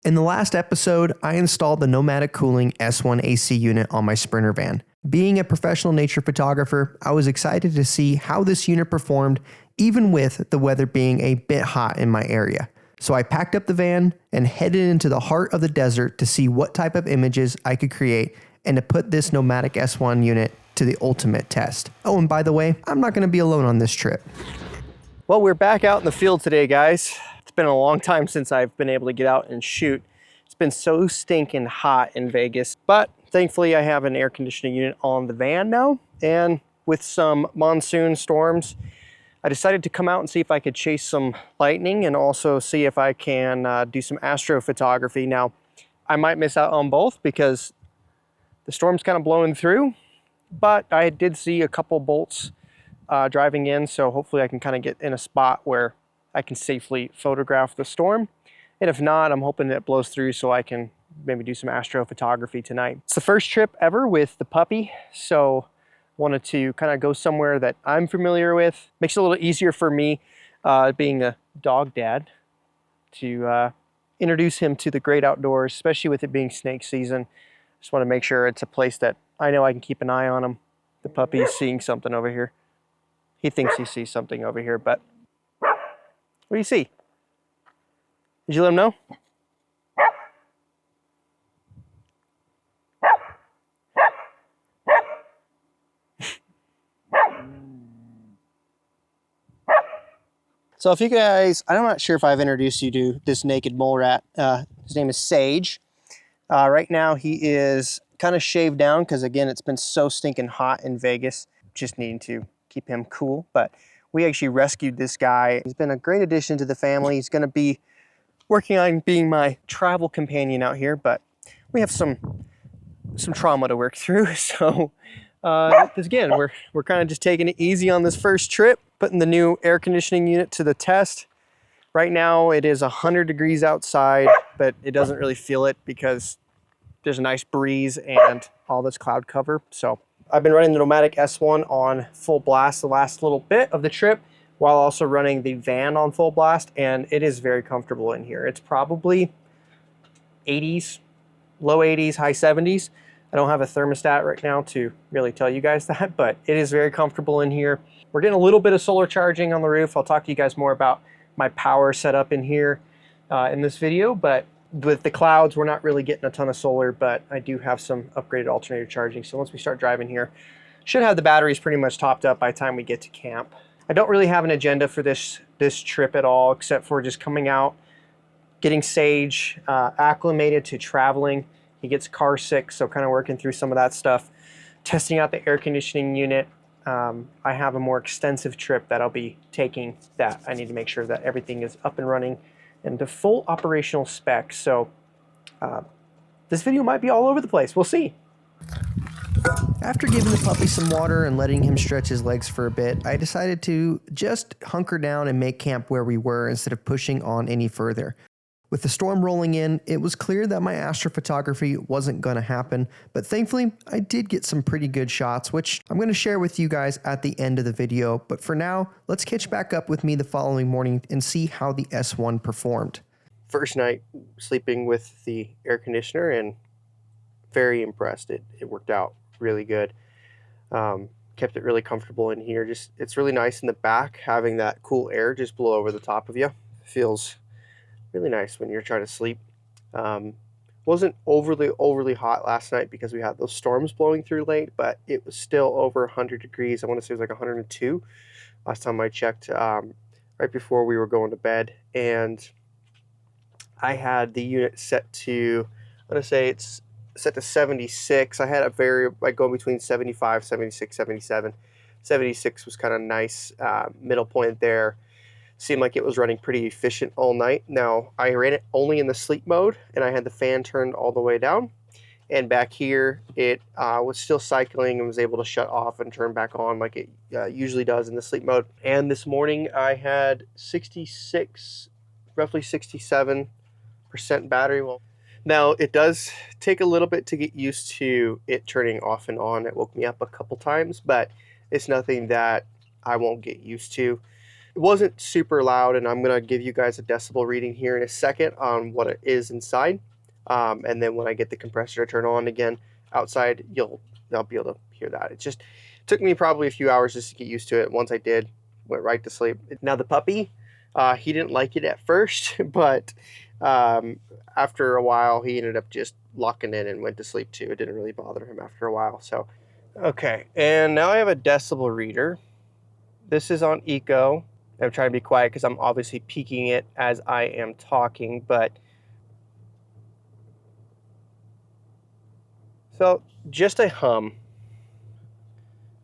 In the last episode, I installed the Nomadic Cooling S1 AC unit on my Sprinter van. Being a professional nature photographer, I was excited to see how this unit performed even with the weather being a bit hot in my area. So I packed up the van and headed into the heart of the desert to see what type of images I could create and to put this Nomadic S1 unit to the ultimate test. Oh, and by the way, I'm not going to be alone on this trip. Well, we're back out in the field today, guys. It's been a long time since I've been able to get out and shoot. It's been so stinking hot in Vegas, but thankfully I have an air conditioning unit on the van now, and with some monsoon storms, I decided to come out and see if I could chase some lightning and also see if I can do some astrophotography. Now, I might miss out on both because the storm's kind of blowing through, but I did see a couple bolts driving in, so hopefully I can kind of get in a spot where I can safely photograph the storm. And if not, I'm hoping that it blows through so I can maybe do some astrophotography tonight. It's the first trip ever with the puppy, so wanted to kind of go somewhere that I'm familiar with. Makes it a little easier for me, being a dog dad, to introduce him to the great outdoors, especially with it being snake season. Just want to make sure it's a place that I know I can keep an eye on him. The puppy's seeing something over here. He thinks he sees something over here, but what do you see? Did you let him know? So if you guys, I'm not sure if I've introduced you to this naked mole rat. His name is Sage. Right now he is kind of shaved down because again, it's been so stinking hot in Vegas. Just needing to keep him cool. But we actually rescued this guy. He's been a great addition to the family. He's gonna be working on being my travel companion out here, but we have some trauma to work through. So again, we're kind of just taking it easy on this first trip, putting the new air conditioning unit to the test. Right now it is 100 degrees outside, but it doesn't really feel it because there's a nice breeze and all this cloud cover. So I've been running the Nomadic S1 on full blast the last little bit of the trip while also running the van on full blast, and it is very comfortable in here. It's probably 80s, low 80s, high 70s. I don't have a thermostat right now to really tell you guys that, but it is very comfortable in here. We're getting a little bit of solar charging on the roof. I'll talk to you guys more about my power setup in here in this video, but with the clouds, we're not really getting a ton of solar, but I do have some upgraded alternator charging. So once we start driving here, should have the batteries pretty much topped up by the time we get to camp. I don't really have an agenda for this trip at all, except for just coming out, getting Sage acclimated to traveling. He gets car sick, so kind of working through some of that stuff, testing out the air conditioning unit. I have a more extensive trip that I'll be taking that I need to make sure that everything is up and running and to full operational specs. So this video might be all over the place. We'll see. After giving the puppy some water and letting him stretch his legs for a bit, I decided to just hunker down and make camp where we were instead of pushing on any further. With the storm rolling in, it was clear that my astrophotography wasn't going to happen, but thankfully I did get some pretty good shots, which I'm going to share with you guys at the end of the video. But for now, let's catch back up with me the following morning and see how the S1 performed. First night sleeping with the air conditioner and very impressed. It worked out really good. Kept it really comfortable in here. It's really nice in the back having that cool air just blow over the top of you. Feels really nice when you're trying to sleep. Wasn't overly hot last night because we had those storms blowing through late, but it was still over 100 degrees. I want to say it was like 102 last time I checked, right before we were going to bed. And I had the unit set to, I'm going to say it's set to 76. I had a like going between 75, 76, 77. 76 was kind of nice, middle point there. Seemed like it was running pretty efficient all night. Now, I ran it only in the sleep mode, and I had the fan turned all the way down. And back here, it was still cycling and was able to shut off and turn back on like it usually does in the sleep mode. And this morning, I had 66, roughly 67% battery. Well, now, it does take a little bit to get used to it turning off and on. It woke me up a couple times, but it's nothing that I won't get used to. It wasn't super loud, and I'm gonna give you guys a decibel reading here in a second on what it is inside. And then when I get the compressor to turn on again outside, I'll be able to hear that. It just took me probably a few hours just to get used to it. Once I did, went right to sleep. Now the puppy, he didn't like it at first, but after a while, he ended up just locking in and went to sleep too. It didn't really bother him after a while. So, okay, and now I have a decibel reader. This is on Eco. I'm trying to be quiet because I'm obviously peaking it as I am talking, but so just a hum,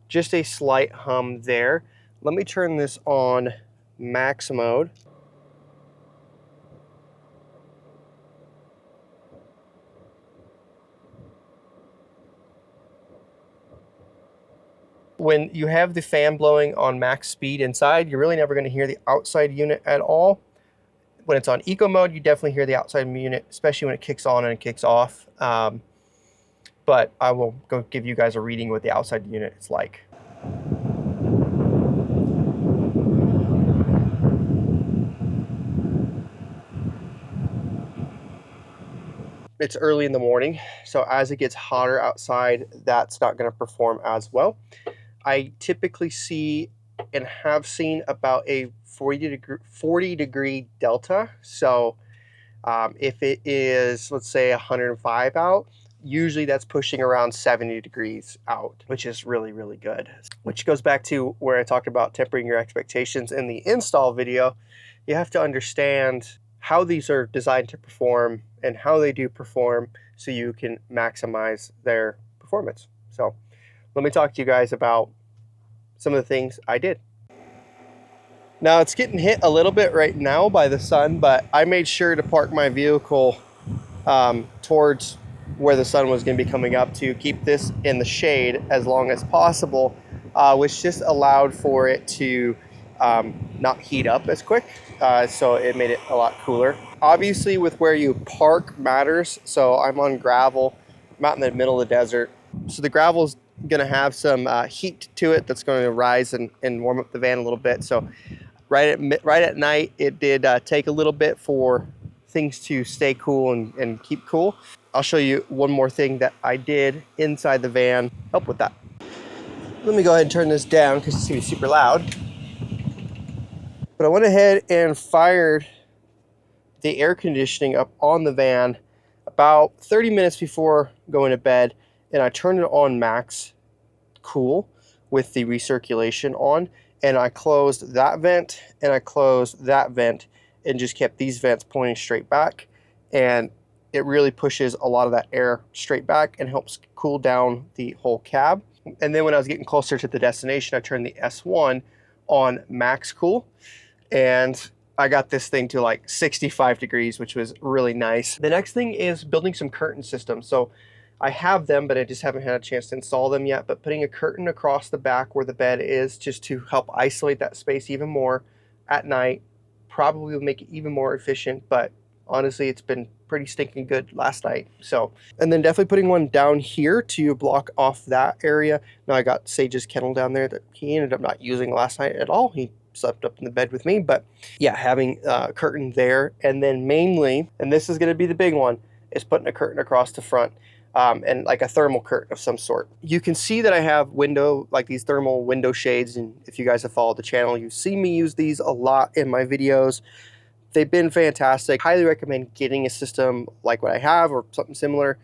just a slight hum there. Let me turn this on max mode. When you have the fan blowing on max speed inside, you're really never going to hear the outside unit at all. When it's on eco mode, you definitely hear the outside unit, especially when it kicks on and it kicks off. But I will go give you guys a reading what the outside unit is like. It's early in the morning, so as it gets hotter outside, that's not going to perform as well. I typically see and have seen about a 40 degree delta. So if it is, let's say 105 out, usually that's pushing around 70 degrees out, which is really, really good. Which goes back to where I talked about tempering your expectations in the install video. You have to understand how these are designed to perform and how they do perform so you can maximize their performance. So let me talk to you guys about some of the things I did. Now it's getting hit a little bit right now by the sun, but I made sure to park my vehicle towards where the sun was going to be coming up to keep this in the shade as long as possible, which just allowed for it to not heat up as quick. So it made it a lot cooler. Obviously with where you park matters. So I'm on gravel, I'm out in the middle of the desert. So the gravel's gonna have some heat to it that's going to rise and warm up the van a little bit. So right at night, it did take a little bit for things to stay cool and keep cool. I'll show you one more thing that I did inside the van, help with that. Let me go ahead and turn this down because it's gonna be super loud. But I went ahead and fired the air conditioning up on the van about 30 minutes before going to bed, and I turned it on max cool with the recirculation on, and I closed that vent and I closed that vent and just kept these vents pointing straight back, and it really pushes a lot of that air straight back and helps cool down the whole cab. And then when I was getting closer to the destination, I turned the S1 on max cool, and I got this thing to like 65 degrees, which was really nice. The next thing is building some curtain systems. So I have them, but I just haven't had a chance to install them yet. But putting a curtain across the back where the bed is, just to help isolate that space even more at night, probably will make it even more efficient. But honestly, it's been pretty stinking good last night. So, and then definitely putting one down here to block off that area. Now I got Sage's kennel down there that he ended up not using last night at all. He slept up in the bed with me, but yeah, having a curtain there. And then mainly, and this is going to be the big one, is putting a curtain across the front. And like a thermal curtain of some sort. You can see that I have like these thermal window shades, and if you guys have followed the channel, you've seen me use these a lot in my videos. They've been fantastic. Highly recommend getting a system like what I have or something similar,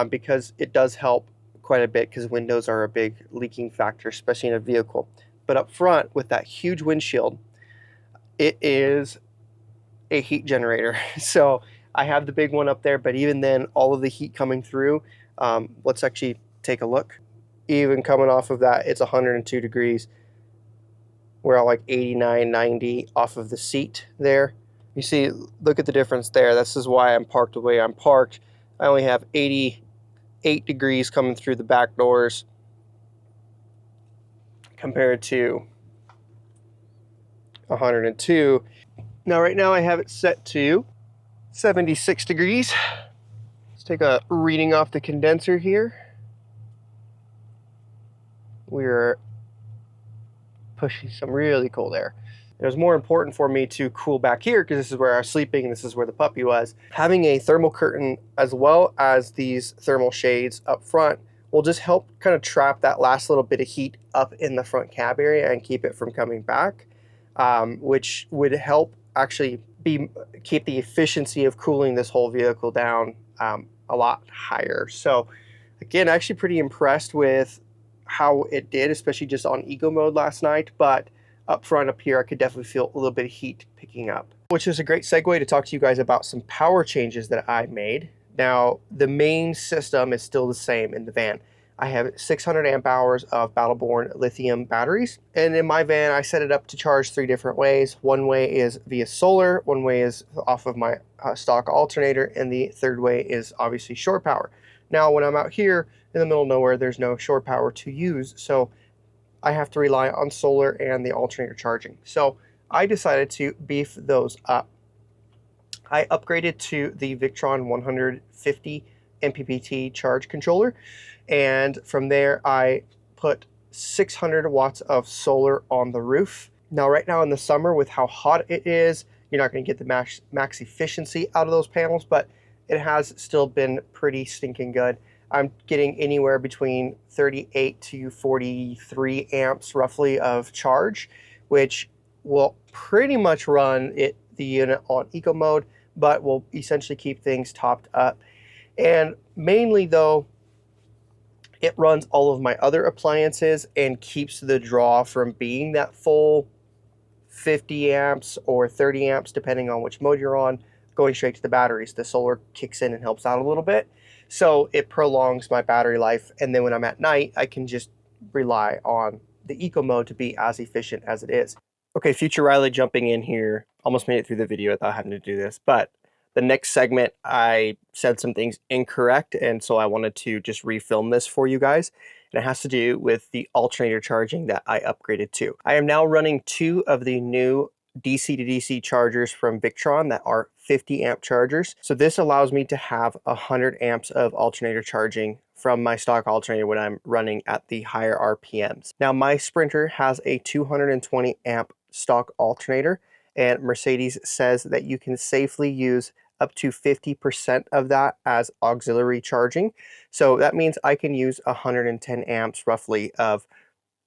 because it does help quite a bit, because windows are a big leaking factor, especially in a vehicle. But up front with that huge windshield, it is a heat generator. So I have the big one up there, but even then, all of the heat coming through, let's actually take a look. Even coming off of that, it's 102 degrees. We're at like 89, 90 off of the seat there. You see, look at the difference there. This is why I'm parked the way I'm parked. I only have 88 degrees coming through the back doors compared to 102. Now, right now I have it set to 76 degrees. Let's take a reading off the condenser here. We're pushing some really cold air. It was more important for me to cool back here because this is where I was sleeping and this is where the puppy was. Having a thermal curtain as well as these thermal shades up front will just help kind of trap that last little bit of heat up in the front cab area and keep it from coming back, which would help actually keep the efficiency of cooling this whole vehicle down a lot higher. So again, actually pretty impressed with how it did, especially just on eco mode last night. But up front up here, I could definitely feel a little bit of heat picking up, which is a great segue to talk to you guys about some power changes that I made. Now, the main system is still the same in the van. I have 600 amp hours of Battle-Born lithium batteries. And in my van, I set it up to charge 3 different ways. One way is via solar, one way is off of my stock alternator, and the third way is obviously shore power. Now, when I'm out here in the middle of nowhere, there's no shore power to use, so I have to rely on solar and the alternator charging. So I decided to beef those up. I upgraded to the Victron 150 MPPT charge controller, and from there I put 600 watts of solar on the roof. Now right now in the summer, with how hot it is, you're not going to get the max efficiency out of those panels, but it has still been pretty stinking good. I'm getting anywhere between 38 to 43 amps roughly of charge, which will pretty much run the unit on eco mode, but will essentially keep things topped up. And mainly though, it runs all of my other appliances and keeps the draw from being that full 50 amps or 30 amps, depending on which mode you're on, going straight to the batteries. The solar kicks in and helps out a little bit. So it prolongs my battery life, and then when I'm at night, I can just rely on the eco mode to be as efficient as it is. Okay, future Riley jumping in here. Almost made it through the video without having to do this, but the next segment I said some things incorrect, and so I wanted to just refilm this for you guys. And it has to do with the alternator charging that I upgraded to. I am now running 2 of the new DC to DC chargers from Victron that are 50 amp chargers. So this allows me to have 100 amps of alternator charging from my stock alternator when I'm running at the higher RPMs. Now my Sprinter has a 220 amp stock alternator, and Mercedes says that you can safely use up to 50% of that as auxiliary charging. So that means I can use 110 amps roughly of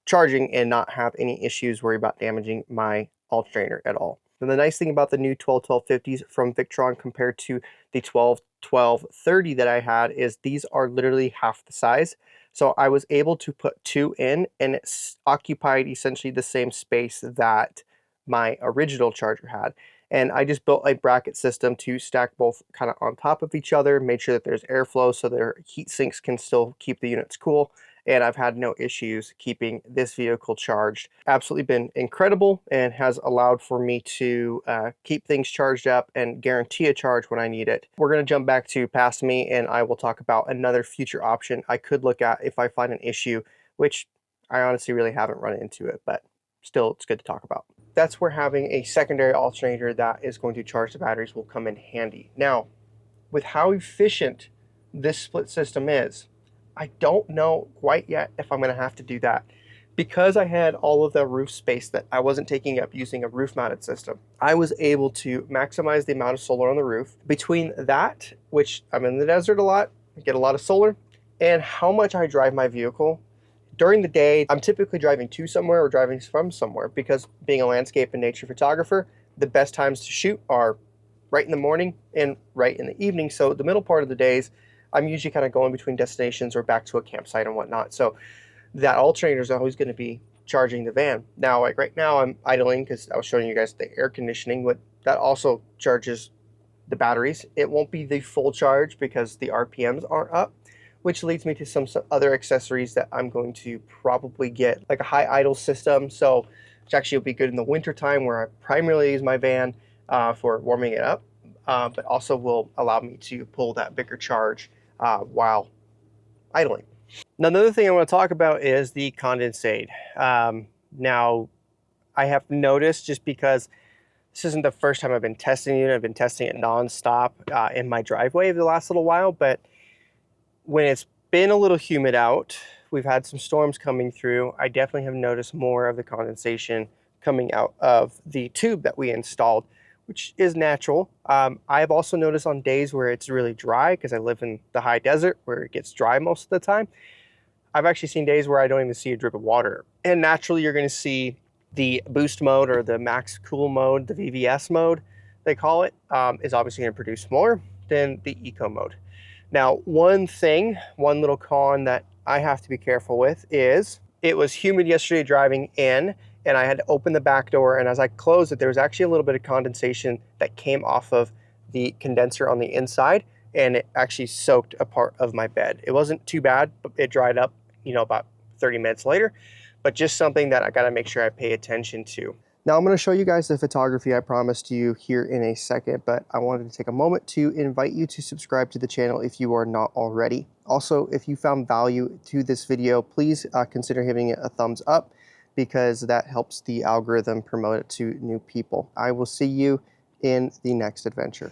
charging and not have any issues worry about damaging my alternator at all. And the nice thing about the new 12-1250s from Victron compared to the 12-1230 that I had is these are literally half the size. So I was able to put 2 in, and it occupied essentially the same space that my original charger had. And I just built a bracket system to stack both kind of on top of each other, made sure that there's airflow so their heat sinks can still keep the units cool. And I've had no issues keeping this vehicle charged. Absolutely been incredible, and has allowed for me to keep things charged up and guarantee a charge when I need it. We're going to jump back to past me, and I will talk about another future option I could look at if I find an issue, which I honestly really haven't run into it, but still it's good to talk about. That's where having a secondary alternator that is going to charge the batteries will come in handy. Now, with how efficient this split system is, I don't know quite yet if I'm going to have to do that. Because I had all of the roof space that I wasn't taking up using a roof mounted system, I was able to maximize the amount of solar on the roof. Between that, which I'm in the desert a lot, I get a lot of solar, and how much I drive my vehicle. During the day, I'm typically driving to somewhere or driving from somewhere, because being a landscape and nature photographer, the best times to shoot are right in the morning and right in the evening. So the middle part of the days, I'm usually kind of going between destinations or back to a campsite and whatnot. So that alternator is always going to be charging the van. Now, like right now, I'm idling because I was showing you guys the air conditioning, but that also charges the batteries. It won't be the full charge because the RPMs aren't up, which leads me to some other accessories that I'm going to probably get, like a high idle system. So which actually will be good in the winter time where I primarily use my van for warming it up, but also will allow me to pull that bigger charge while idling. Now, another thing I want to talk about is the condensate. Now, I have noticed, just because this isn't the first time I've been testing it, I've been testing it nonstop in my driveway over the last little while, but when it's been a little humid out, we've had some storms coming through, I definitely have noticed more of the condensation coming out of the tube that we installed, which is natural. I've also noticed on days where it's really dry, because I live in the high desert where it gets dry most of the time, I've actually seen days where I don't even see a drip of water. And naturally you're going to see the boost mode, or the max cool mode, the VVS mode they call it, is obviously going to produce more than the eco mode. Now, one little con that I have to be careful with is, it was humid yesterday driving in, and I had to open the back door, and as I closed it, there was actually a little bit of condensation that came off of the condenser on the inside, and it actually soaked a part of my bed. It wasn't too bad, but it dried up, you know, about 30 minutes later, but just something that I got to make sure I pay attention to. Now I'm going to show you guys the photography I promised you here in a second, but I wanted to take a moment to invite you to subscribe to the channel if you are not already. Also, if you found value to this video, please consider giving it a thumbs up, because that helps the algorithm promote it to new people. I will see you in the next adventure.